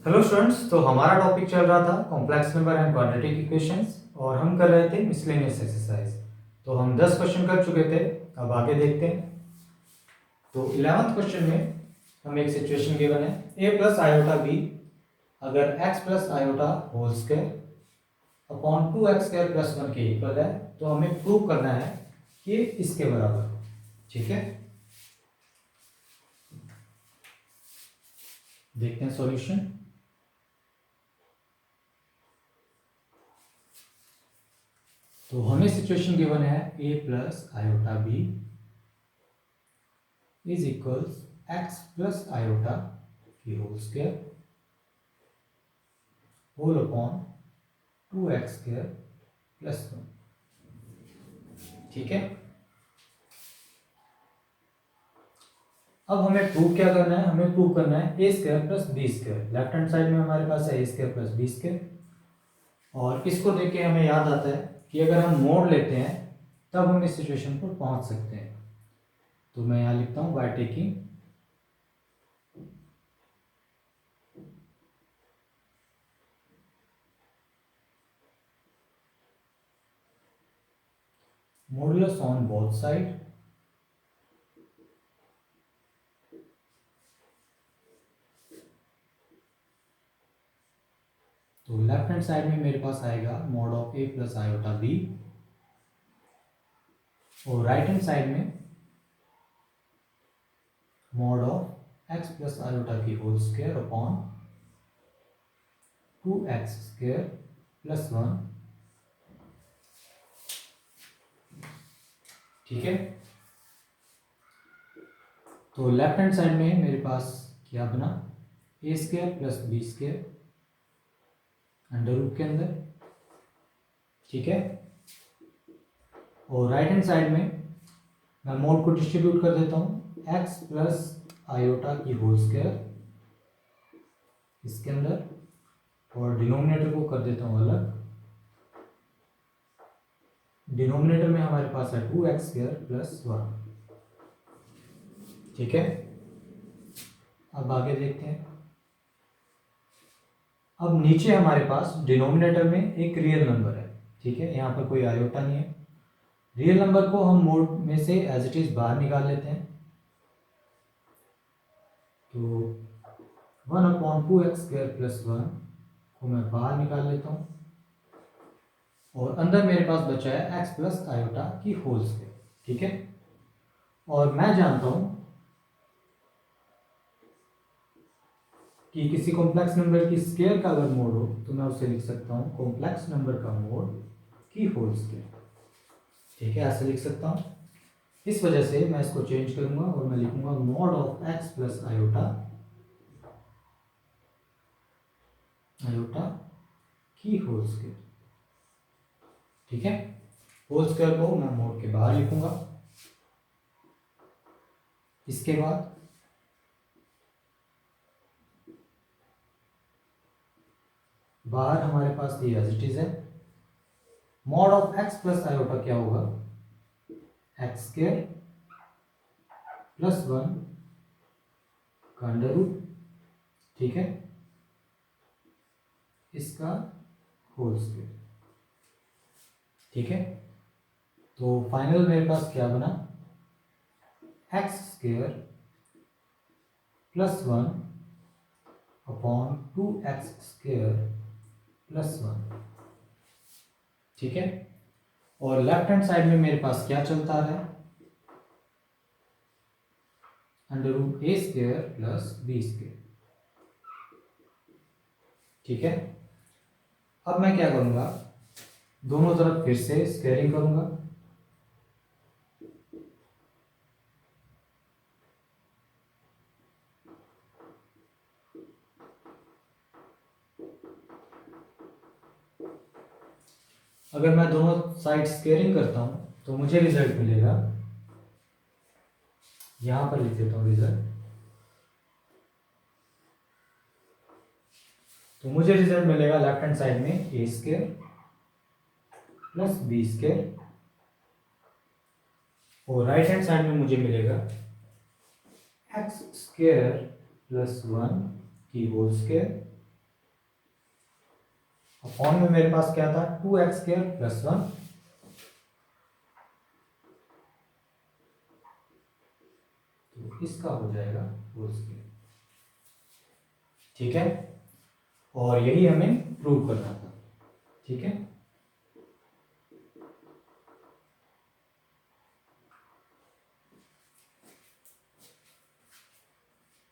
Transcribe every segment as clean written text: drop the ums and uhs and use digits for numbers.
Hello students, तो हमारा topic चल रहा था complex number and quadratic equations और हम कर रहे थे मिसलेनियस एक्सरसाइज। तो हम 10 क्वेश्चन कर चुके थे। अब आगे देखते हैं। तो 11th क्वेश्चन में हम एक सिचुएशन गिवन है a प्लस आयोटा b अगर x plus iota whole square upon 2x square plus 1 के इक्वल है तो हमें प्रूव करना है कि इसके बराबर है। ठीक है, देखते हैं सॉल्यूशन। तो हमें सिचुएशन गिवन है a plus iota b is equals x plus iota की whole square whole upon 2x square plus 1। ठीक है, अब हमें प्रूव क्या करना है? हमें प्रूव करना है a square plus B square. Left hand side में हमारे पास है a square plus B square और इसको देख के हमें याद आता है कि अगर हम मोड लेते हैं तब हम इस सिचुएशन पर पहुंच सकते हैं। तो मैं यहाँ लिखता हूँ by taking modulus on both side तो लेफ्ट हैंड साइड में मेरे पास आएगा mod of a plus iota b और राइट हैंड साइड में mod of x plus iota की whole square upon 2x square plus 1। ठीक है, तो लेफ्ट हैंड साइड में मेरे पास क्या बना? a square plus B square under root के अंदर। ठीक है, और राइट हैंड साइड में मैं मोड को डिस्ट्रीब्यूट कर देता हूँ x प्लस आयोटा की होल स्क्वायर इसके अंदर और डिनोमिनेटर को कर देता हूँ अलग। डिनोमिनेटर में हमारे पास है 2x स्क्वायर प्लस 1। ठीक है, अब आगे देखते हैं। अब नीचे हमारे पास डिनोमिनेटर में एक रियल नंबर है। ठीक है, यहाँ पर कोई आयोटा नहीं है। रियल नंबर को हम मोड में से एज इट इज बाहर निकाल लेते हैं। तो 1 अपॉन 2x स्क्वायर प्लस 1 को मैं बाहर निकाल लेता हूँ और अंदर मेरे पास बचा है x प्लस आयोटा की होल स्क्वायर। ठीक है, और मैं जानता हूँ कि किसी कॉम्प्लेक्स नंबर की स्क्वायर का अगर मोड हो तो मैं उसे लिख सकता हूँ कॉम्प्लेक्स नंबर का मोड की होल स्क्वायर। ठीक है, ऐसे लिख सकता हूँ। इस वजह से मैं इसको चेंज करूंगा और मैं लिखूंगा mod of x plus iota की होल स्क्वायर। ठीक है, होल स्क्वायर को मैं मोड के बाहर लिखूंगा। इसके बाद बाहर हमारे पास ये एज इट इज है। Mod of x plus iota क्या होगा? एक्स स्क्वायर प्लस 1 का अंडर रूट। ठीक है, इसका होल स्क्वायर। ठीक है, तो फाइनल मेरे पास क्या बना? X square plus 1 upon 2x square plus 1। ठीक है, और लेफ्ट हैंड साइड में मेरे पास क्या चलता है? Under root a square plus B square. ठीक है, अब मैं क्या करूंगा? दोनों तरफ फिर से स्क्वायरिंग करूंगा। अगर मैं दोनों साइड स्क्वायरिंग करता हूं तो मुझे रिजल्ट मिलेगा, यहां पर लिख देता हूं रिजल्ट। तो मुझे रिजल्ट मिलेगा लेफ्ट हैंड साइड में ए स्क्वायर प्लस बी स्क्वायर और राइट हैंड साइड में मुझे मिलेगा एक्स स्क्वायर प्लस 1 की होल स्क्वायर अपॉन में मेरे पास क्या था 2x² + 1, तो इसका हो जाएगा होल स्क्वायर। ठीक है, और यही हमें प्रूव करना था। ठीक है,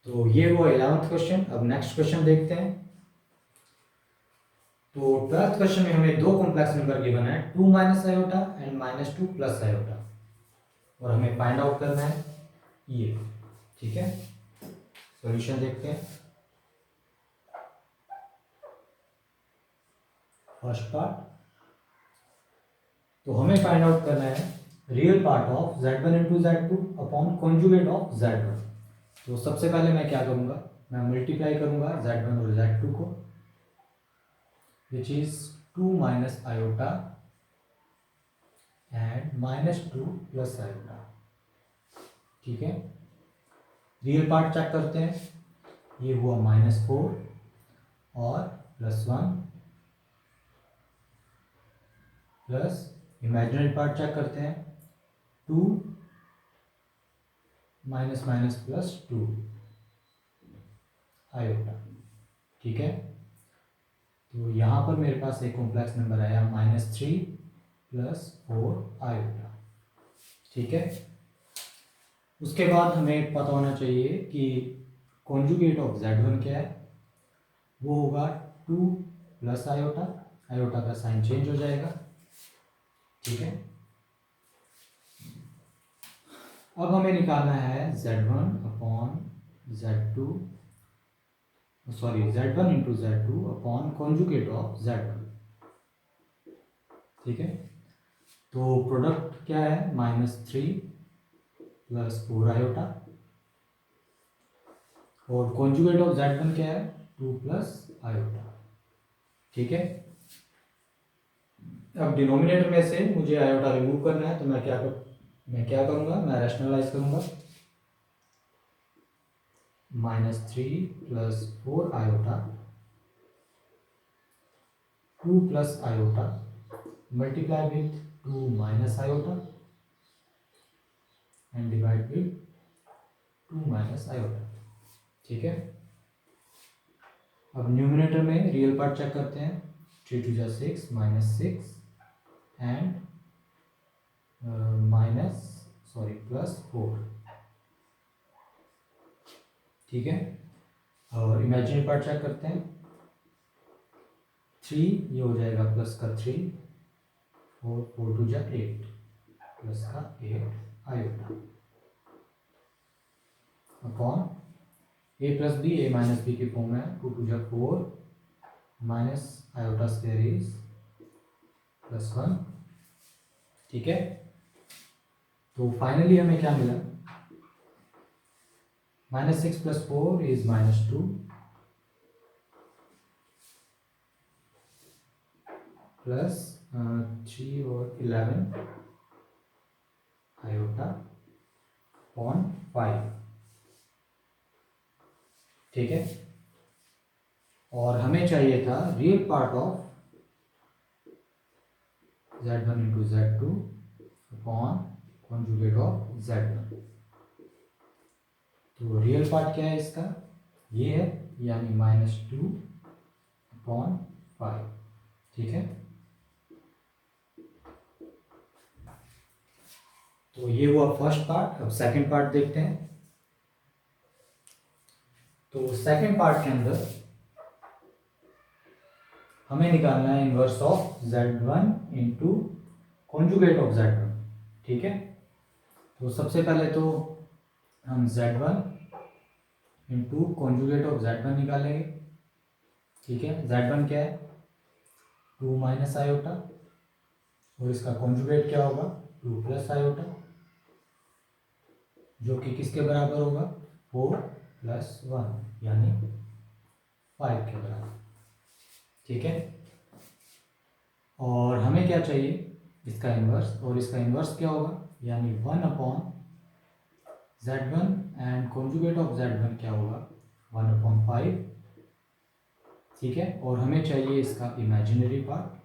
तो ये वो 11th क्वेश्चन। अब नेक्स्ट क्वेश्चन देखते हैं। तो 12th क्वेश्चन में हमें दो कॉम्प्लेक्स नंबर गिवन है, 2 - आयोटा एंड -2 + आयोटा, और हमें फाइंड आउट करना है ये। ठीक है, सॉल्यूशन देखते हैं। फर्स्ट पार्ट, तो हमें फाइंड आउट करना है real part of z1 × z2 upon conjugate of z1। तो सबसे पहले मैं क्या करूंगा, मैं मल्टीप्लाई करूंगा z1 और z2 को, which is 2 - iota and -2 + iota. ठीक है, रियल पार्ट चेक करते हैं। ये हुआ -4 और +1, प्लस इमेजिनरी पार्ट चेक करते हैं, 2 -−+2 आयोटा। ठीक है, तो यहाँ पर मेरे पास एक कॉम्प्लेक्स नंबर आया -3 + 4 आयोटा। ठीक है, उसके बाद हमें पता होना चाहिए कि कॉन्जुगेट ऑफ z1 क्या है, वो होगा 2 + आयोटा, आयोटा का साइन चेंज हो जाएगा। ठीक है, अब हमें निकालना है z1 upon z2, sorry z1 × z2 upon conjugate of z1। ठीक है, तो प्रोडक्ट क्या है, -3 + 4 आयोटा, और कॉन्जुगेट ऑफ z1 क्या है, 2 + आयोटा। ठीक है, अब डिनोमिनेटर में से मुझे आयोटा रिमूव करना है, तो मैं क्या करूंगा, मैं रैशनलाइज करूंगा। -3 + 4 iota 2 + iota multiply with 2 - iota and divide with 2 - iota. ठीक है, अब न्यूमिनेटर में रियल पार्ट चेक करते हैं, 3 × 2 = 6 -6 एंड +4। ठीक है, और इमेजिनरी पार्ट चेक करते हैं, 3 ये हो जाएगा प्लस का 3 और 4 × 2 = 8 प्लस का 8 iota upon a + b, a - b की फॉर्म है, 2 × 2 = 4 माइनस आयोटा स्क्वायर इज +1। ठीक है, तो फाइनली हमें क्या मिला, -6 + 4 इज -2 प्लस 3 और 11 आयोटा अपॉन 5। ठीक है, और हमें चाहिए था real part of z1 × z2 upon conjugate of z1। तो रियल पार्ट क्या है इसका, ये है, यानी -2 अपॉन 5। ठीक है, तो ये हुआ फर्स्ट पार्ट। अब सेकंड पार्ट देखते हैं। तो सेकंड पार्ट के अंदर हमें निकालना है inverse of z1 × conjugate of z1। ठीक है, तो सबसे पहले तो हम z1 × कॉन्जुगेट ऑफ z1 निकालेंगे। ठीक है, z1 क्या है, 2 - आयोटा, और इसका कॉन्जुगेट क्या होगा, 2 + आयोटा, जो कि किसके बराबर होगा, 4 + 1 यानी 5 के बराबर। ठीक है, और हमें क्या चाहिए, इसका इन्वर्स, और इसका इन्वर्स क्या होगा, यानी 1 upon z1 and conjugate of z1 क्या होगा, 1/5। ठीक है, और हमें चाहिए इसका इमेजिनरी पार्ट।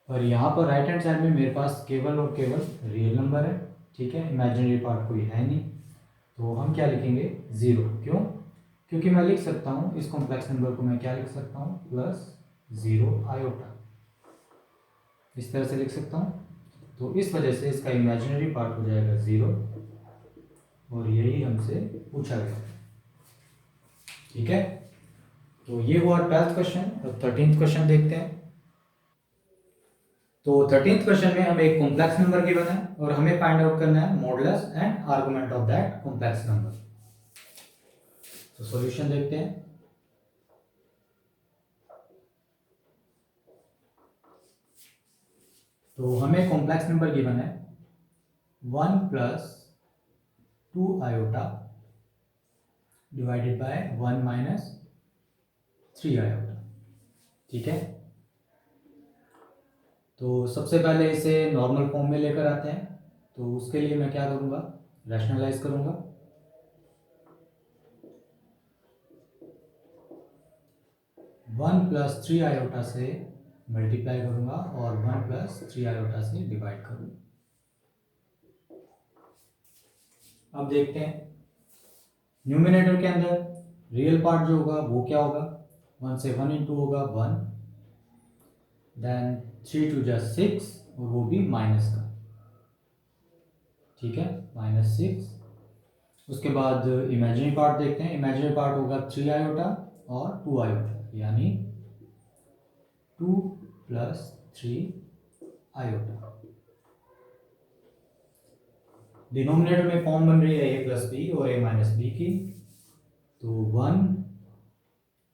और यहाँ पर राइट हैंड साइड में मेरे पास केवल और केवल रियल नंबर है, ठीक है, इमेजिनरी पार्ट कोई है नहीं। तो हम क्या लिखेंगे, 0। क्यों? क्योंकि मैं लिख सकता हूँ इस कॉम्प्लेक्स नंबर को, मैं क्या लिख सकता हूँ, +0 आयोटा, इस तरह से लिख सकता हूँ। तो इस वजह से इसका इमेजिनरी पार्ट हो जाएगा 0, और यही हमसे पूछा गया, ठीक है। तो ये हुआ 12th क्वेश्चन। अब 13th क्वेश्चन देखते हैं। तो 13th क्वेश्चन में हमें एक कॉम्प्लेक्स नंबर गिवन है और हमें फाइंड आउट करना है modulus and argument of that complex number. तो सॉल्यूशन देखते हैं। तो हमें कॉम्प्लेक्स नंबर गिवन है 1 + 2 आयोटा डिवाइडेड बाय 1 - 3 आयोटा, ठीक है। तो सबसे पहले इसे नॉर्मल फॉर्म में लेकर आते हैं। तो उसके लिए मैं क्या करूँगा, रैशनलाइज करूँगा। वन प्लस 3 आयोटा से मल्टीप्लाई करूँगा और 1 + 3 आयोटा से डिवाइड करूँगा। अब देखते हैं न्यूमिनेटर के अंदर रियल पार्ट जो होगा वो क्या होगा, 1 से 1 इंटू होगा 1, देन 3 × 2 = 6, और वो भी माइनस का, ठीक है, -6। उसके बाद इमेजिनरी पार्ट देखते हैं। इमेजिनरी पार्ट होगा 3 आयोटा और 2 आयोटा, यानी 2 + 3 आयोटा। डिनोमिनेटर में फॉर्म बन रही है a + b और a - b की। तो 1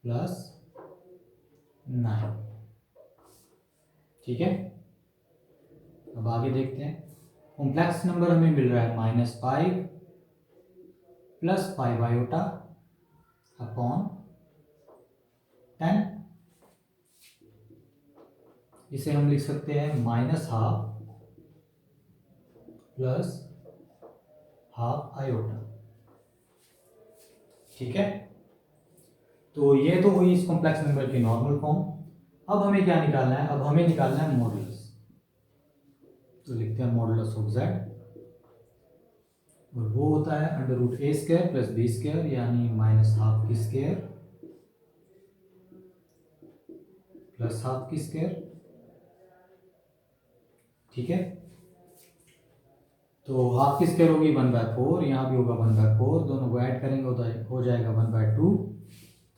+ 9, ठीक है। अब आगे देखते हैं। कॉम्प्लेक्स नंबर हमें मिल रहा है -5 + 5 आयोटा अपॉन 10। इसे हम लिख सकते हैं -12 + ½ आयोटा, ठीक है। तो ये तो हुई इस कॉम्प्लेक्स नंबर की नॉर्मल फॉर्म। अब हमें क्या निकालना है, अब हमें निकालना है मॉडुलस। तो लिखते हैं मॉडुलस ऑफ z, और वो होता है √a² + b², यानी -12 की स्क्वायर + ½ की स्क्वायर, ठीक है। तो ½ की स्क्वायर होगी 1/4, यहाँ भी होगा 1/4, दोनों को ऐड करेंगे हो जाएगा 1/2।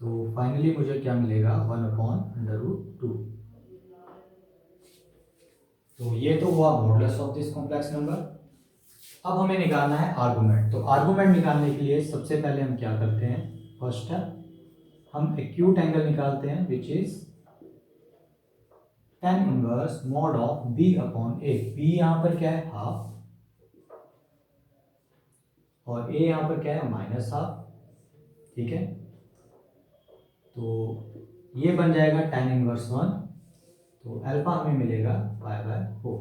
तो फाइनली मुझे क्या मिलेगा, 1/√2। तो ये तो हुआ modulus of this complex number. अब हमें निकालना है आर्गुमेंट। तो आर्गुमेंट निकालने के लिए सबसे पहले हम क्या करते हैं, फर्स्ट है हम एक्यूट एंगल निकालते हैं, which is tan inverse mod of b/a। b यहाँ पर क्या है, ½ और a यहाँ पर क्या है, -½ ठीक है। तो ये बन जाएगा tan इनवर्स 1। तो अल्फा हमें मिलेगा π/4,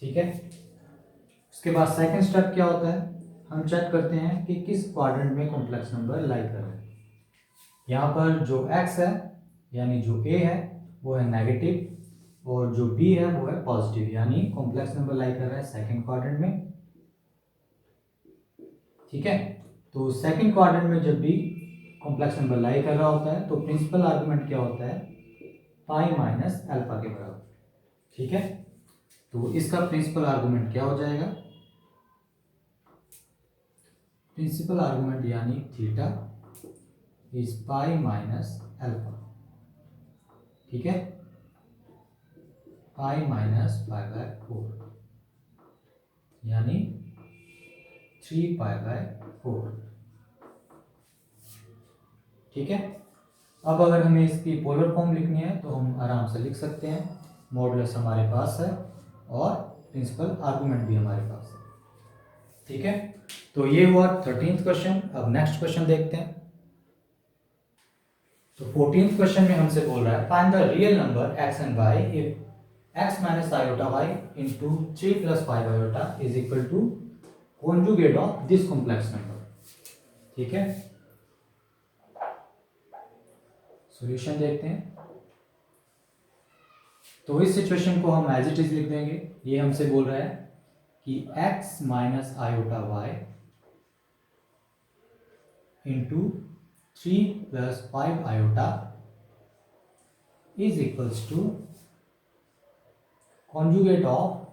ठीक है। उसके बाद सेकंड स्टेप क्या होता है, हम चेक करते हैं कि किस क्वाड्रेंट में कॉम्प्लेक्स नंबर लाई कर रहे हैं। यहाँ पर जो x है यानी जो a है वो है नेगेटिव, और जो b है वो है पॉजिटिव, यानी कॉम्प्लेक्स नंबर लाई कर रहा है सेकंड क्वाड्रेंट में, ठीक है। तो सेकंड क्वाड्रेंट में जब भी कॉम्प्लेक्स नंबर लाई कर रहा होता है तो प्रिंसिपल आर्गुमेंट क्या होता है, पाई माइनस अल्फा के बराबर, ठीक है। तो इसका प्रिंसिपल आर्गुमेंट क्या हो जाएगा, प्रिंसिपल आर्गुमेंट यानी theta is pi minus alpha, ठीक है, पाई माइनस π/4, यानी 3π/4, ठीक है। अब अगर हमें इसकी पोलर फॉर्म लिखनी है तो हम आराम से लिख सकते हैं, मॉडुलस हमारे पास है और प्रिंसिपल आर्गुमेंट भी हमारे पास है, ठीक है। तो ये हुआ 13th क्वेश्चन। अब नेक्स्ट क्वेश्चन देखते हैं। तो 14th क्वेश्चन में हमसे बोल रहा है find the real number x and y if X minus iota Y into 3 plus 5 iota is equal to conjugate of this complex number. ठीक है, सॉल्यूशन देखते हैं। तो इस सिचुएशन को हम एज इट इज लिख देंगे। ये हमसे बोल रहा है कि x minus iota Y into 3 plus 5 iota is equals to conjugate of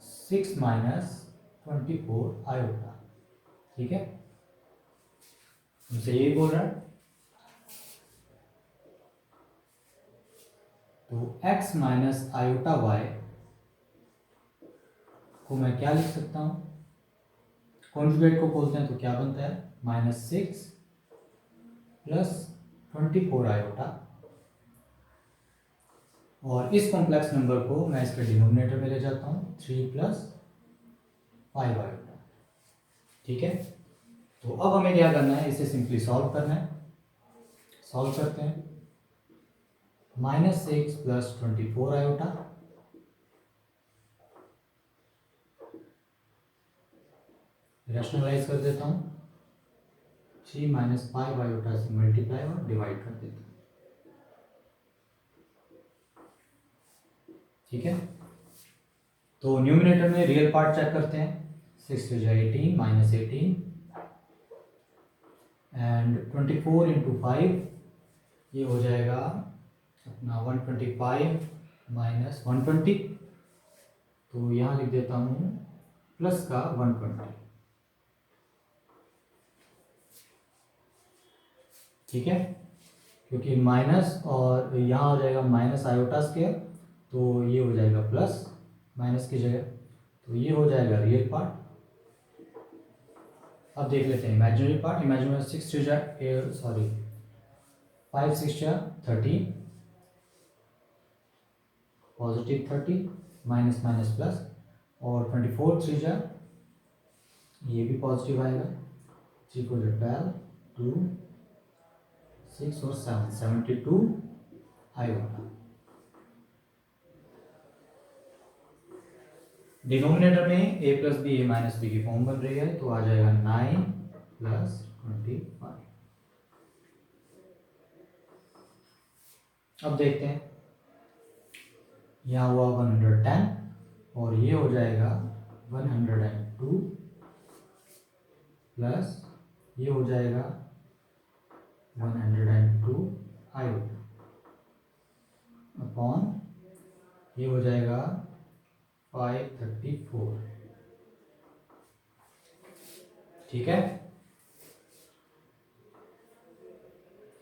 6 minus 24 iota. ठीक है, हमसे यही बोल रहा है। तो x माइनस आयोटा वाई को मैं क्या लिख सकता हूं, कॉन्जुगेट को बोलते हैं तो क्या बनता है, -6 प्लस 24 आयोटा, और इस कॉम्प्लेक्स नंबर को मैं इसके डिनोमिनेटर में ले जाता हूं 3 प्लस 5 आयोटा। ठीक है, तो अब हमें क्या करना है, इसे सिंपली सॉल्व करना है। सॉल्व करते हैं। -6 प्लस 24 आयोटा रैशनलाइज कर देता हूं, 3 माइनस 5 आयोटा से मल्टीप्लाई और डिवाइड कर देता हूं। ठीक है, तो न्यूमिनेटर में रियल पार्ट चेक करते हैं। 6 to 18 माइनस 18 एंड 24 इंटू 5, ये हो जाएगा अपना 125 माइनस 120, तो यहाँ लिख देता हूँ प्लस का 120। ठीक है, क्योंकि माइनस और यहाँ हो जाएगा माइनस आयोटा स्क्वायर, तो ये हो जाएगा प्लस माइनस की जगह, तो ये हो जाएगा रियल पार्ट। अब देख लेते हैं imaginary part. Imaginary 6 to 5 6 30, positive 30 minus minus plus, और 24 3 ये भी पॉजिटिव आएगा, 3 को 12 2 6 और 7 72 आएगा। डिनोमिनेटर में a plus B A minus B की फॉर्म बन रही है, तो आ जाएगा 9 प्लस 25। अब देखते हैं, यहाँ हुआ 110 और ये हो जाएगा 102 प्लस ये हो जाएगा 102 आयोटा अपॉन ये हो जाएगा 534। ठीक है,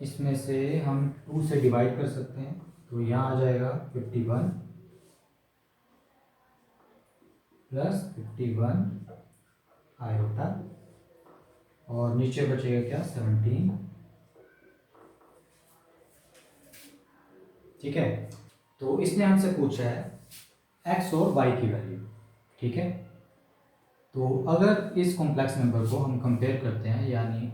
इसमें से हम 2 से डिवाइड कर सकते हैं, तो यहाँ आ जाएगा 51 प्लस 51 आयोटा, और नीचे बचेगा क्या, 17। ठीक है, तो इसने हमसे पूछा है x और y की वैल्यू। ठीक है, तो अगर इस कॉम्प्लेक्स नंबर को हम कंपेयर करते हैं, यानी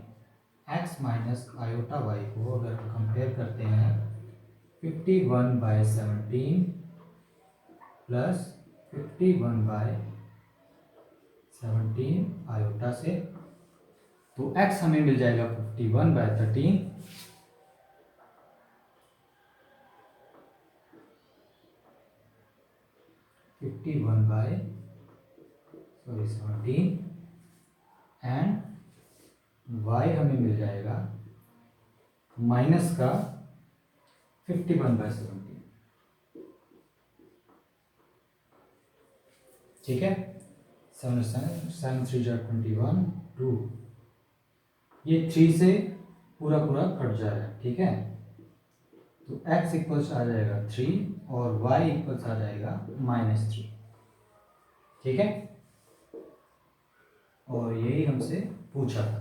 x माइनस आयोटा y को अगर हम कंपेयर करते हैं 51/17 प्लस 51/17 आयोटा से, तो x हमें मिल जाएगा 51/13 17 एंड y हमें मिल जाएगा माइनस का 51/17। ठीक है, 7 3 21 2, ये 3 से पूरा पूरा कट जा रहा है। ठीक है, तो x इक्वल्स आ जाएगा 3 और y इक्वल्स आ जाएगा -3। ठीक है, और यही हमसे पूछा था।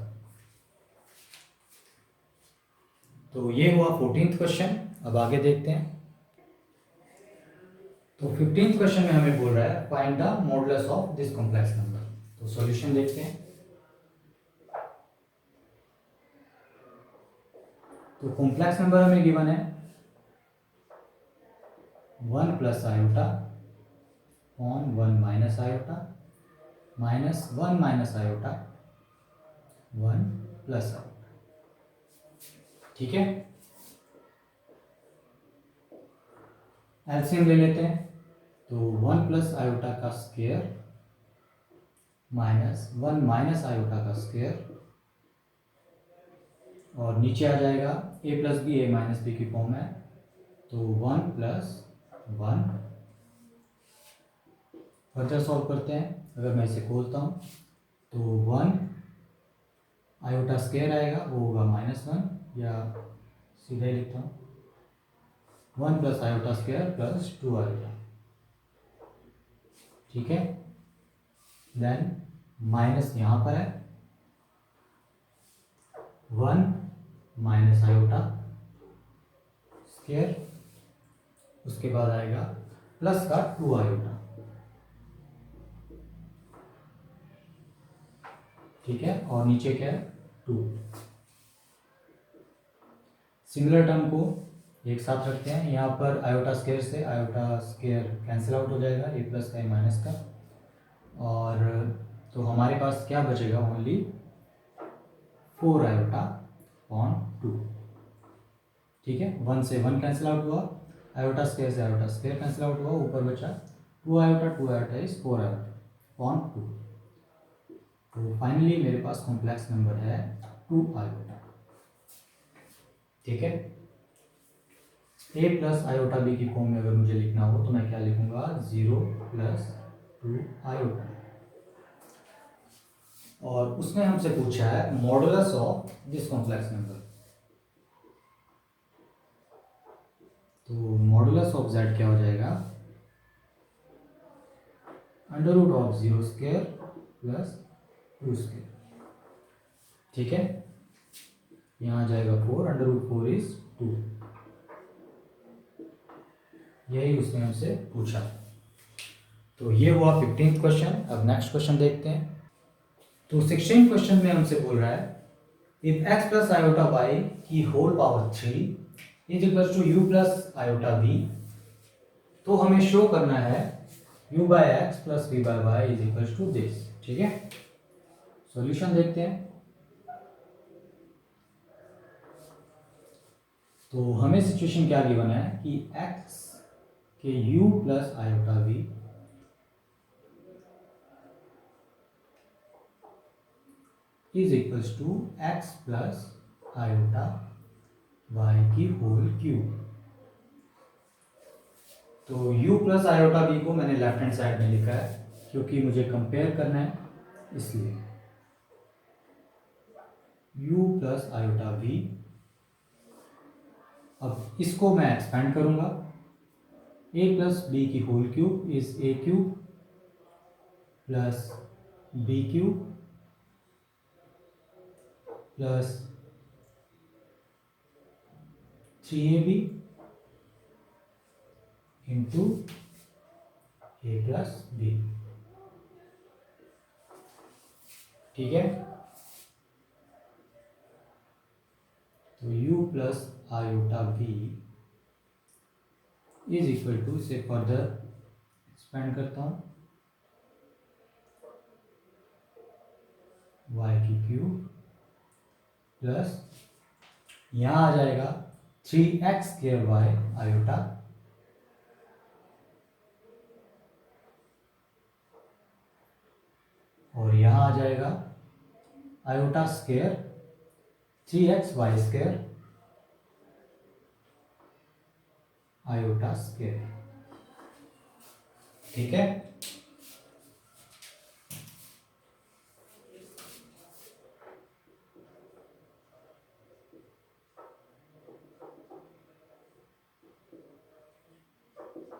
तो ये हुआ 14th क्वेश्चन। अब आगे देखते हैं। तो 15th क्वेश्चन में हमें बोल रहा है find the modulus of this complex number. तो सॉल्यूशन देखते हैं। तो कॉम्प्लेक्स नंबर हमें गिवन है 1 plus iota upon 1 minus iota minus 1 minus iota 1 plus iota. ठीक है, एलसीएम ले लेते हैं। तो 1 प्लस आयोटा का स्क्वायर माइनस 1 माइनस आयोटा का स्क्वायर, और नीचे आ जाएगा a plus B A minus B की फॉर्म है, तो 1 प्लस 1। फर्दर सॉल्व करते हैं। अगर मैं इसे खोलता हूँ तो 1 आयोटा स्क्वायर आएगा, वो होगा -1, या सीधा ही लिखता हूँ 1 plus iota square plus 2 iota. ठीक है, देन माइनस यहाँ पर है 1 माइनस आयोटा स्क्वायर, उसके बाद आएगा प्लस का 2 आयोटा। ठीक है, और नीचे क्या है 2। सिमिलर टर्म को एक साथ रखते हैं। यहाँ पर आयोटा स्क्वायर से आयोटा स्क्वायर कैंसिल आउट हो जाएगा, a प्लस का a माइनस का, और तो हमारे पास क्या बचेगा, ओनली 4 आयोटा अपॉन 2। ठीक है, 1 से 1 कैंसिल आउट हुआ, आयोटा स्क्वायर से आयोटा स्क्वायर कैंसिल आउट हुआ, ऊपर बचा 2 आयोटा इज 4 आयोटा अपॉन 2। तो फाइनली मेरे पास कॉम्प्लेक्स नंबर है 2 आयोटा। ठीक है, a प्लस आयोटा बी की फॉर्म में अगर मुझे लिखना हो तो मैं क्या लिखूंगा, 0 प्लस 2 आयोटा। और उसने हमसे पूछा है modulus of this complex number. तो मॉडुलस ऑफ z क्या हो जाएगा, under root of 0 square plus 2 square. ठीक है, यहाँ आ जाएगा 4, अंडर रूट 4 इज 2। यही उसने हमसे पूछा। तो ये हुआ 15th क्वेश्चन। अब नेक्स्ट क्वेश्चन देखते हैं। तो 16th क्वेश्चन में हमसे बोल रहा है if x plus iota y की whole power 3 is equal to u plus iota v, तो हमें शो करना है u by x plus v by y is equal to this. ठीक है, सॉल्यूशन देखते हैं। तो हमें सिचुएशन क्या गिवन है कि x के u plus iota v is equals to x plus iota y की होल क्यूब। तो u प्लस आयोटा v को मैंने लेफ्ट हैंड साइड में लिखा है क्योंकि मुझे कंपेयर करना है, इसलिए u प्लस आयोटा v। अब इसको मैं एक्सपेंड करूंगा, a प्लस बी की whole cube is a cube plus b cube plus 3ab into a plus b. ठीक है, तो u plus iota v is equal to, इसे फर्दर एक्सपेंड करता हूं, y की क्यूब प्लस यहाँ आ जाएगा 3x स्क्वायर वाई आयोटा और यहाँ आ जाएगा iota square 3x y square iota square. ठीक है,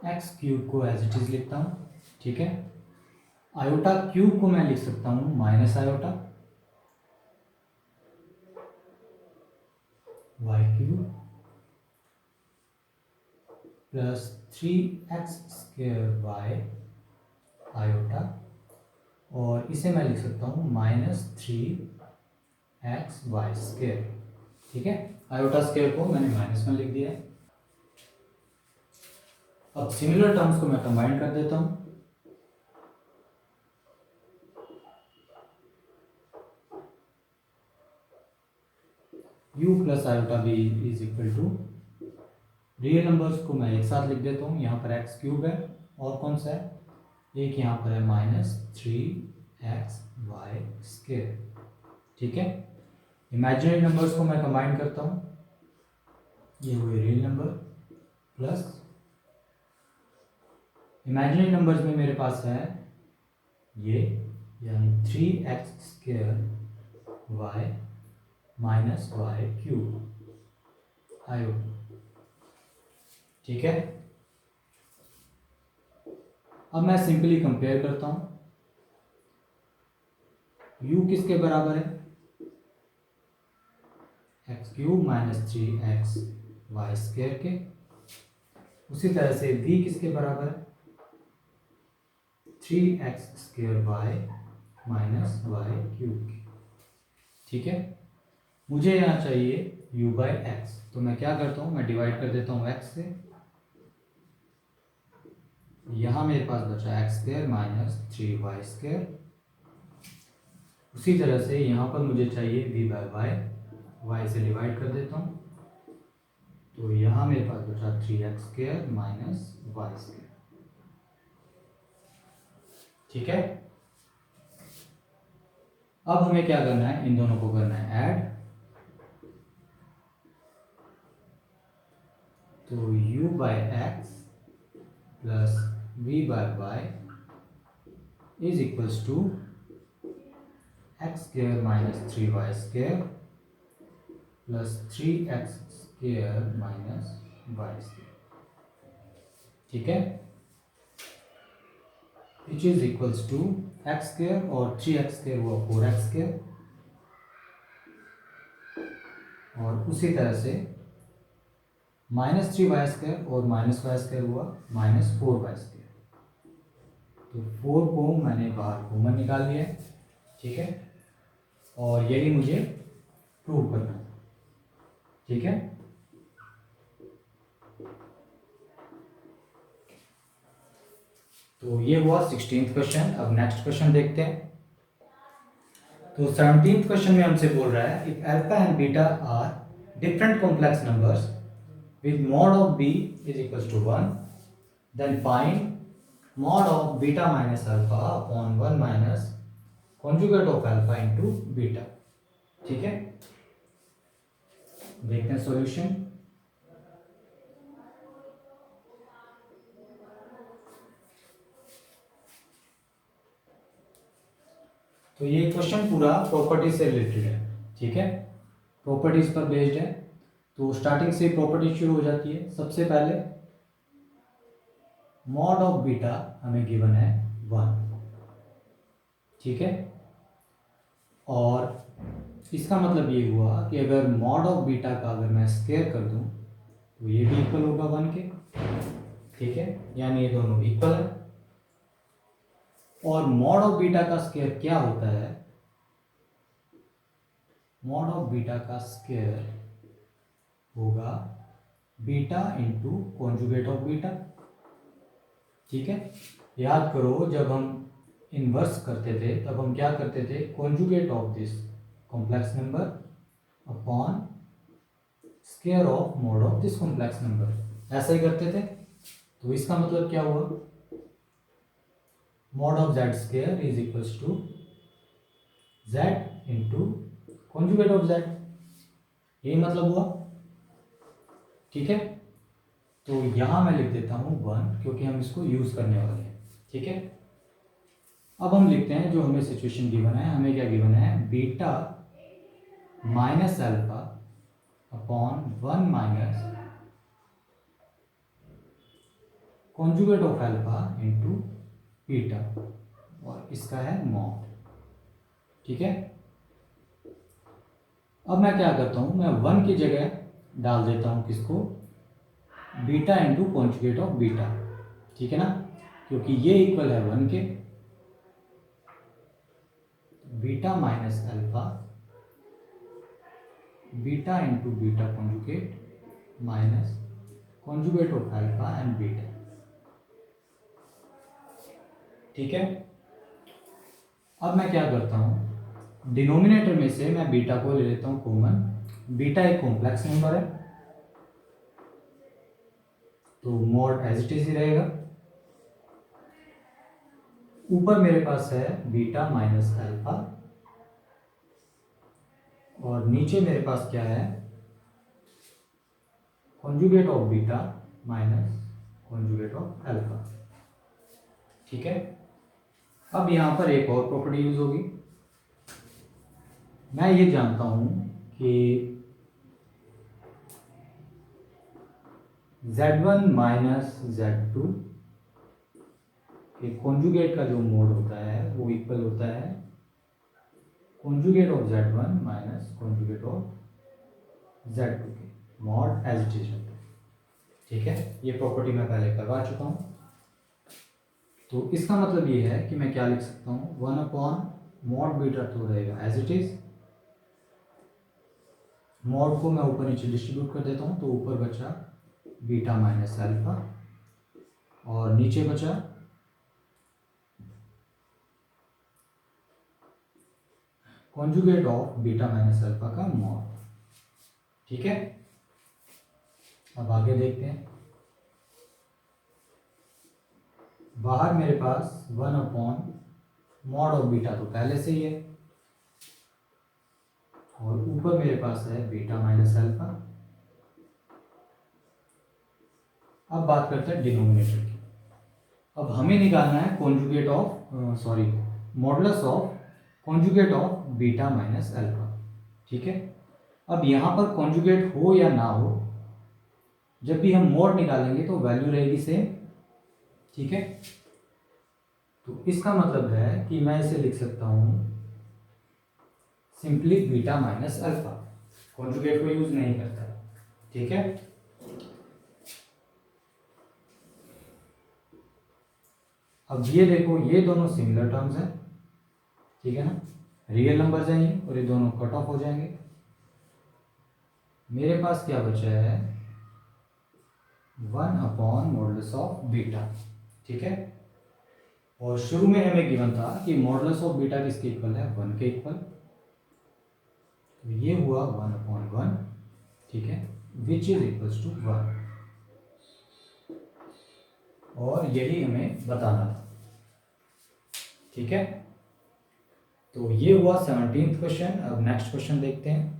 एक्स क्यूब को एज इट इज लिखता हूँ। ठीक है, आयोटा क्यूब को मैं लिख सकता हूँ minus iota y cube plus 3x square y iota, और इसे मैं लिख सकता हूँ -3x वाई स्क्वायर। ठीक है, आयोटा स्क्वायर को मैंने -1 लिख दिया है। अब सिमिलर टर्म्स को मैं कंबाइन कर देता हूँ, u plus iota b is equal to, real numbers को मैं एक साथ लिख देता हूँ, यहाँ पर एक्स क्यूब है और कौन सा है, एक यहाँ पर है -3xy²। ठीक है, इमेजिनरी नंबर्स को मैं कंबाइन करता हूँ, ये हुए real number plus imaginary numbers में मेरे पास है ये, यानी 3x² y³ आयो। ठीक है, अब मैं सिंपली कंपेयर करता हूं, u किसके बराबर है, x³ -3xy² के। उसी तरह से v किसके बराबर है, 3x² y³ के। ठीक है, मुझे यहाँ चाहिए u/x, तो मैं क्या करता हूँ, मैं डिवाइड कर देता हूँ x से, यहाँ मेरे पास बचा x² -3y²। उसी तरह से यहाँ पर मुझे चाहिए v/y, y से डिवाइड कर देता हूँ, तो यहाँ मेरे पास बचा 3x² -y²। ठीक है, अब हमें क्या करना है, इन दोनों को करना है ऐड, तो u/x plus v/y is equals to x² -3y² plus 3x² -y²। ठीक है, which is equals to x² और 3x² हुआ 4x², और उसी तरह से -3y² और -y² हुआ -4y²। तो 4 को मैंने बाहर कॉमन निकाल लिया है। ठीक है, और यही मुझे प्रूव करना है। ठीक है, तो ये हुआ 16th क्वेश्चन। अब नेक्स्ट क्वेश्चन देखते हैं। तो 17th क्वेश्चन में हमसे बोल रहा है, if alpha and beta are different complex numbers with mod of b is equals to 1, then find mod of beta minus alpha upon 1 minus conjugate of alpha into beta। ठीक है, देखते हैं solution. तो ये क्वेश्चन पूरा properties से related है। ठीक है, प्रॉपर्टीज पर बेस्ड है, तो स्टार्टिंग से प्रॉपर्टी शुरू हो जाती है। सबसे पहले मॉड ऑफ बीटा हमें गिवन है 1। ठीक है, और इसका मतलब ये हुआ कि अगर मॉड ऑफ बीटा का अगर मैं स्क्वायर कर दूं तो ये भी इक्वल होगा 1 के। ठीक है, यानी ये दोनों इक्वल है। और मॉड ऑफ बीटा का स्क्वायर क्या होता है, मॉड ऑफ बीटा का स्क्वायर होगा beta into conjugate of beta. ठीक है, याद करो जब हम इनवर्स करते थे तब हम क्या करते थे, conjugate of this complex number upon square of mod of this complex number, ऐसा ही करते थे। तो इसका मतलब क्या हुआ, mod of z square is equals to z into conjugate of z, यही मतलब हुआ। ठीक है, तो यहां मैं लिख देता हूं 1, क्योंकि हम इसको यूज करने वाले हैं। ठीक है, अब हम लिखते हैं जो हमें सिचुएशन गिवन है। हमें क्या गिवन है, beta minus alpha upon 1 minus conjugate of alpha into beta, और इसका है मॉड। ठीक है, अब मैं क्या करता हूं, मैं 1 की जगह डाल देता हूं किसको, beta into conjugate of beta. ठीक है ना, क्योंकि ये इक्वल है 1 के। Beta minus alpha beta into beta conjugate minus conjugate of alpha and beta. ठीक है, अब मैं क्या करता हूं, डिनोमिनेटर में से मैं बीटा को ले लेता हूं कॉमन, बीटा एक कॉम्प्लेक्स नंबर है, तो मॉड एज इट इज ही रहेगा। ऊपर मेरे पास है बीटा माइनस अल्फा, और नीचे मेरे पास क्या है, conjugate of beta minus conjugate of alpha. ठीक है, अब यहां पर एक और प्रॉपर्टी यूज होगी। मैं ये जानता हूं कि Z1 माइनस Z2 के कॉन्जुगेट का जो मोड होता है वो इक्वल होता है conjugate of Z1 minus conjugate of Z2 के, मॉड एज इट इज होता है। ठीक है, ये प्रॉपर्टी मैं पहले करवा चुका हूं। तो इसका मतलब ये है कि मैं क्या लिख सकता हूँ, 1 मॉड बीटा तो रहेगा एज इट इज, मॉड को मैं ऊपर नीचे डिस्ट्रीब्यूट कर देता हूँ, तो ऊपर बचा बीटा माइनस अल्फा और नीचे बचा conjugate of beta minus alpha का मॉड। ठीक है, अब आगे देखते हैं। बाहर मेरे पास 1 मॉड ऑफ बीटा तो पहले से ही है, और ऊपर मेरे पास है बीटा माइनस अल्फा। अब बात करते हैं डिनोमिनेटर की। अब हमें निकालना है conjugate of modulus of conjugate of beta minus alpha. ठीक है, अब यहाँ पर कॉन्जुगेट हो या ना हो, जब भी हम मॉड निकालेंगे तो वैल्यू रहेगी सेम। ठीक है, तो इसका मतलब है कि मैं इसे लिख सकता हूँ simply beta minus alpha, conjugate को यूज नहीं करता। ठीक है, अब ये देखो, ये दोनों सिमिलर टर्म्स हैं। ठीक है ना, रियल नंबर्स हैं ये, और ये दोनों कट ऑफ हो जाएंगे। मेरे पास क्या बचा है, 1/मॉडुलस ऑफ बीटा। ठीक है, और शुरू में हमें गिवन था कि मॉडुलस ऑफ बीटा किसके इक्वल है, 1 के इक्वल। तो ये हुआ 1/1। ठीक है, विच इज इक्वल्स टू 1, और यही हमें बताना था। ठीक है, तो ये हुआ 17th क्वेश्चन। अब नेक्स्ट क्वेश्चन देखते हैं।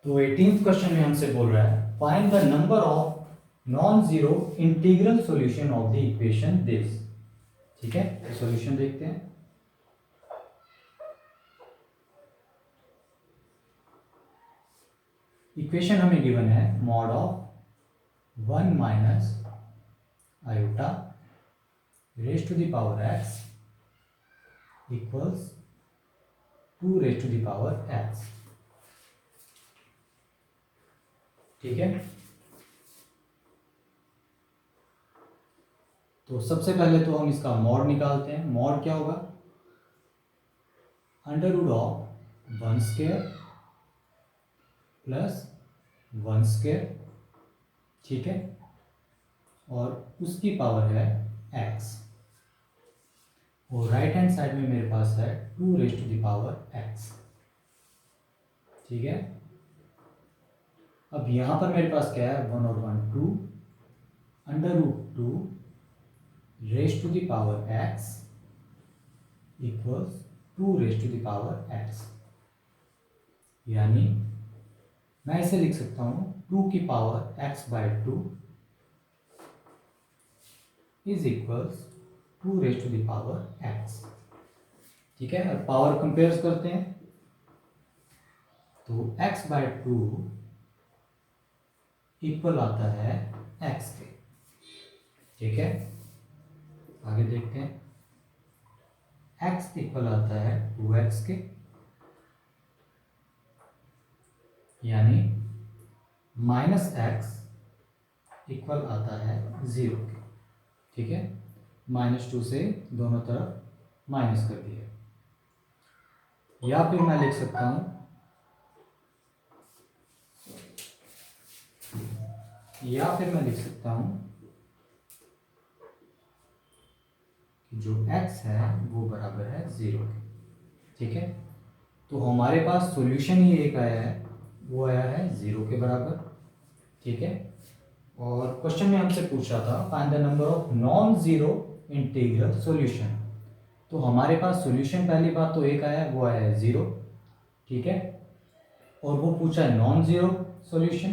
तो 18th क्वेश्चन में हमसे बोल रहा है, find the number of non zero integral solution of the equation this. ठीक है, तो सॉल्यूशन देखते हैं। इक्वेशन हमें गिवन है mod of 1 minus iota raise to the power x equals 2 raise to the power x. ठीक है, तो सबसे पहले तो हम इसका मॉड निकालते हैं। मॉड क्या होगा, under root of 1 square plus 1 square. ठीक है, और उसकी पावर है x, और राइट हैंड साइड में मेरे पास है 2 raise to the power x। ठीक है, अब यहां पर मेरे पास क्या है, 1 और 1 2, under root 2 raise to the power x equals 2 raise to the power x। यानी मैं इसे लिख सकता हूं 2 की power x/2 is equals 2 raise to the power x। ठीक है, अब पावर कंपेयर करते हैं, तो x/2 इक्वल आता है x के। ठीक है, आगे देखते हैं। x इक्वल आता है 2x के, यानी माइनस x इक्वल आता है 0 के। ठीक है, -2 से दोनों तरफ माइनस कर दिया, या फिर मैं लिख सकता हूं, कि जो x है वो बराबर है 0 के। ठीक है, तो हमारे पास सॉल्यूशन ही एक आया है, वो आया है 0 के बराबर। ठीक है, और क्वेश्चन में हमसे पूछा था find the number of non zero integral solution. तो हमारे पास सॉल्यूशन पहली बात तो एक आया है, वो आया है 0। ठीक है, और वो पूछा है नॉन जीरो सॉल्यूशन,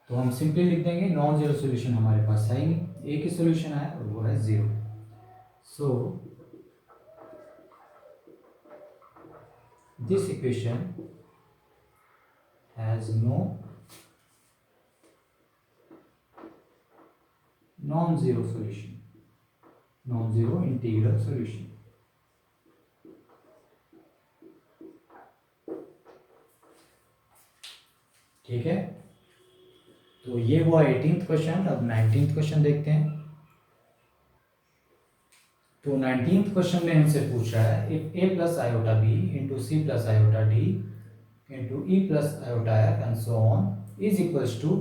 तो हम सिंपली लिख देंगे नॉन जीरो सॉल्यूशन हमारे पास है ही नहीं, एक ही सॉल्यूशन आया और वो है 0। So this equation has no non zero solution, non zero integral solution. ठीक है, तो ये हुआ 18th क्वेश्चन। अब 19th क्वेश्चन देखते हैं। तो 19th क्वेश्चन में हमसे पूछ रहा है if a plus iota b into c plus iota d into e plus iota f and so on is equals to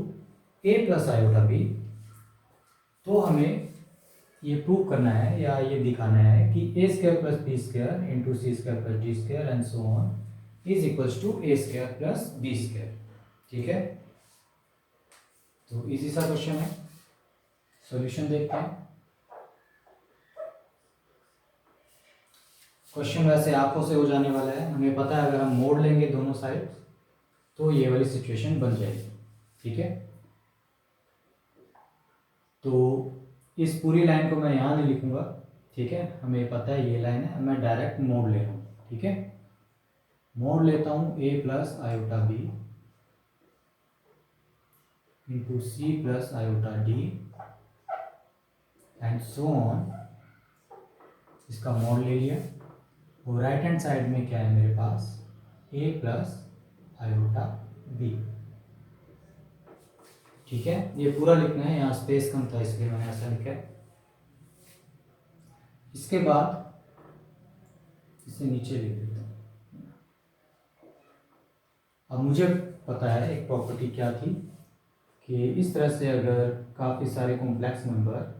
a plus iota b। तो हमें ये प्रूव करना है या ये दिखाना है कि a square plus b square into c square plus d square and so on is equals to a square plus b square. ठीक है, तो इजी सा क्वेश्चन है, सॉल्यूशन देखते हैं। क्वेश्चन वैसे आंखों से हो जाने वाला है, हमें पता है अगर हम मोड़ लेंगे दोनों साइड तो ये वाली सिचुएशन बन जाएगी। ठीक है, तो इस पूरी लाइन को मैं यहाँ नहीं लिखूंगा। ठीक है, हमें पता है ये लाइन है, मैं डायरेक्ट मोड़ ले रहा हूँ। ठीक है, मोड़ लेता हूँ a plus iota b into c plus iota d and so on, इसका मोड़ ले लिया। और राइट हैंड साइड में क्या है मेरे पास, a प्लस आयोटा b। ठीक है, ये पूरा लिखना है, यहाँ स्पेस कम था इसलिए मैंने ऐसा लिखा है। इसके बाद इसे नीचे लिख देता हूँ। अब मुझे पता है एक प्रॉपर्टी क्या थी कि इस तरह से अगर काफ़ी सारे कॉम्प्लेक्स नंबर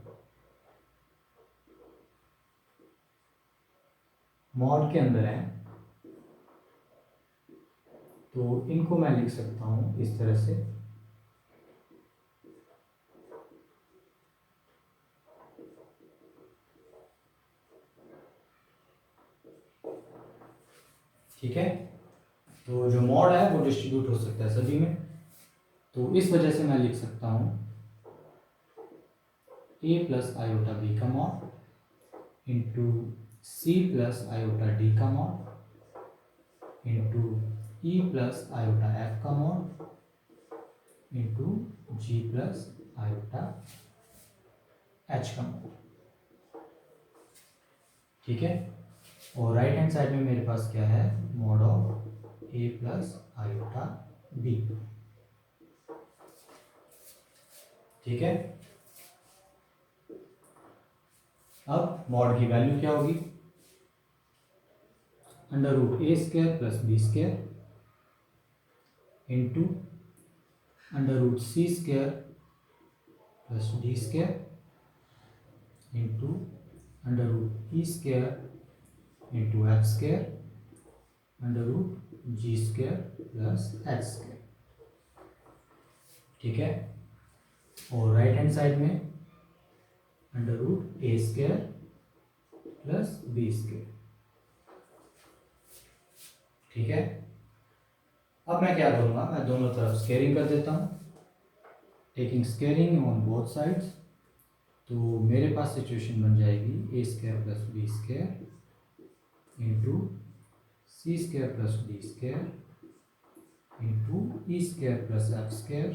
मॉड के अंदर हैं तो इनको मैं लिख सकता हूँ इस तरह से। ठीक है, तो जो मॉड है वो डिस्ट्रीब्यूट हो सकता है सभी में, तो इस वजह से मैं लिख सकता हूँ a प्लस आयोटा b का mod into c plus iota d का mod into e plus iota f का mod into g plus iota h का मॉड। ठीक है, और राइट हैंड साइड में मेरे पास क्या है, mod of a plus iota b। ठीक है, अब मॉड की वैल्यू क्या होगी, under root a square plus b square into under root c square plus d square into under root e square into f square under root g square plus h square. ठीक है, और right hand side में under root a square plus b square. ठीक है, अब मैं क्या करूँगा, मैं दोनों तरफ स्क्वेयरिंग कर देता हूँ, taking squaring on both sides. तो मेरे पास सिचुएशन बन जाएगी a square plus b square into c square plus d square into e square plus f square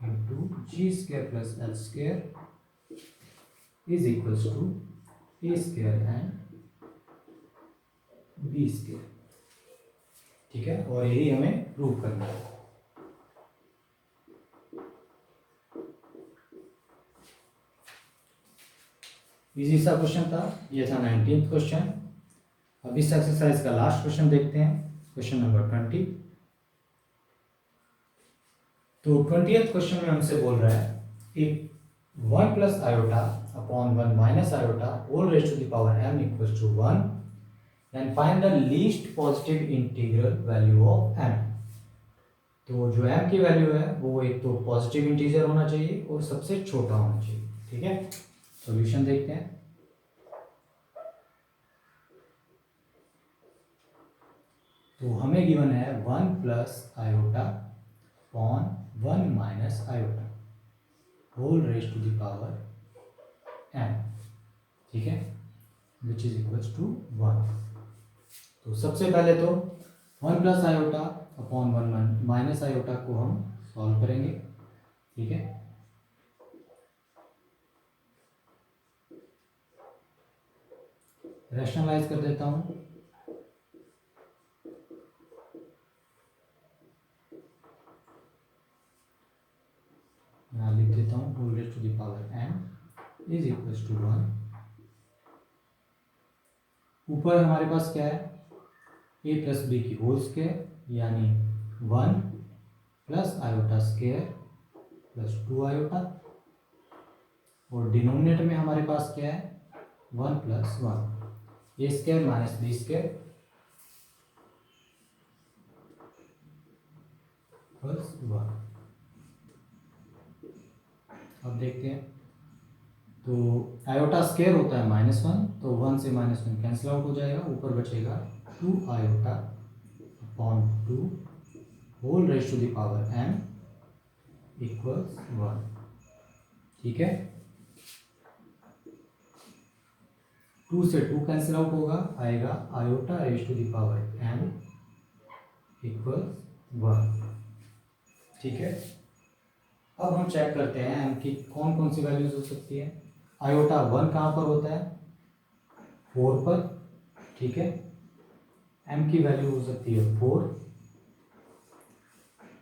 into g square plus h square is equals to a square and b square. ठीक है, और यही हमें prove करना है। Easy सा question था, ये था 19th क्वेश्चन। अब इस एक्सरसाइज का लास्ट क्वेश्चन देखते हैं, क्वेश्चन नंबर 20। तो 20th क्वेश्चन में हमसे बोल रहा है if 1 plus iota upon 1 minus iota whole raise to the power m equals to 1 and find the least positive integral value of m। तो जो m की वैल्यू है वो एक तो पॉजिटिव इंटीजर होना चाहिए और सबसे छोटा होना चाहिए। ठीक है, सॉल्यूशन देखते हैं। तो हमें गिवन है 1 plus iota upon 1 minus iota whole raise to the power m। ठीक है, विच इज इक्वल्स टू 1। तो सबसे पहले तो 1 plus iota upon 1 minus iota को हम सॉल्व करेंगे। ठीक है, रैशनलाइज कर देता हूं। यहाँ लिख देता हूँ whole raise to the power m is equals to 1। ऊपर हमारे पास क्या है, a प्लस बी की होल स्क्वायर यानी 1 plus iota square plus 2 iota, और डिनोमिनेटर में हमारे पास क्या है 1 plus 1 a square minus b square plus 1। अब देखते हैं, तो आयोटा स्क्वायर होता है -1, तो 1 से -1 कैंसिल आउट हो जाएगा, ऊपर बचेगा 2 iota upon 2 whole raise to the power m equals 1। ठीक है, 2 से 2 कैंसिल आउट होगा, आएगा iota raise to the power m equals 1। ठीक है, अब हम चेक करते हैं m की कौन कौन सी वैल्यूज हो सकती है। आयोटा 1 कहाँ पर होता है, 4 पर। ठीक है, m की वैल्यू हो सकती है 4,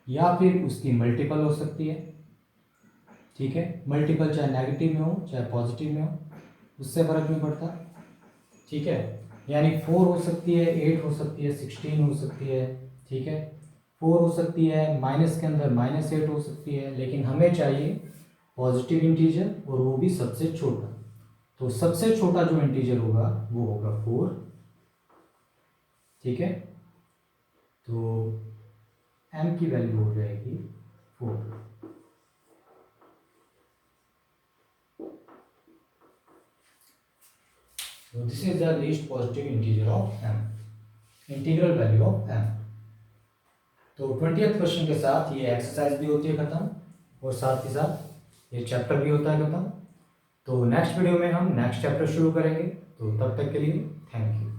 या फिर उसकी मल्टीपल हो सकती है। ठीक है, मल्टीपल चाहे नेगेटिव में हो चाहे पॉजिटिव में हो, उससे फर्क नहीं पड़ता। ठीक है, यानी 4 हो सकती है, 8 हो सकती है, 16 हो सकती है। ठीक है, 4 हो सकती है, माइनस के अंदर -8 हो सकती है, लेकिन हमें चाहिए पॉजिटिव इंटीजर और वो भी सबसे छोटा। तो सबसे छोटा जो इंटीजर होगा वो होगा 4। ठीक है, तो m की वैल्यू हो जाएगी 4। So this is the least positive integer of m, integral value of m। तो 20th क्वेश्चन के साथ ये एक्सरसाइज भी होती है खत्म, और साथ ही साथ ये चैप्टर भी होता है खत्म। तो नेक्स्ट वीडियो में हम नेक्स्ट चैप्टर शुरू करेंगे। तो तब तक के लिए थैंक यू।